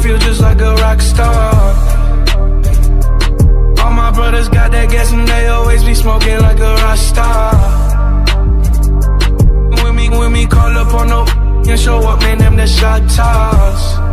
feel just like a rock star. All my brothers got that gas and they always be smoking like a rock star. When me call up on no and show up, man, them the shot toss.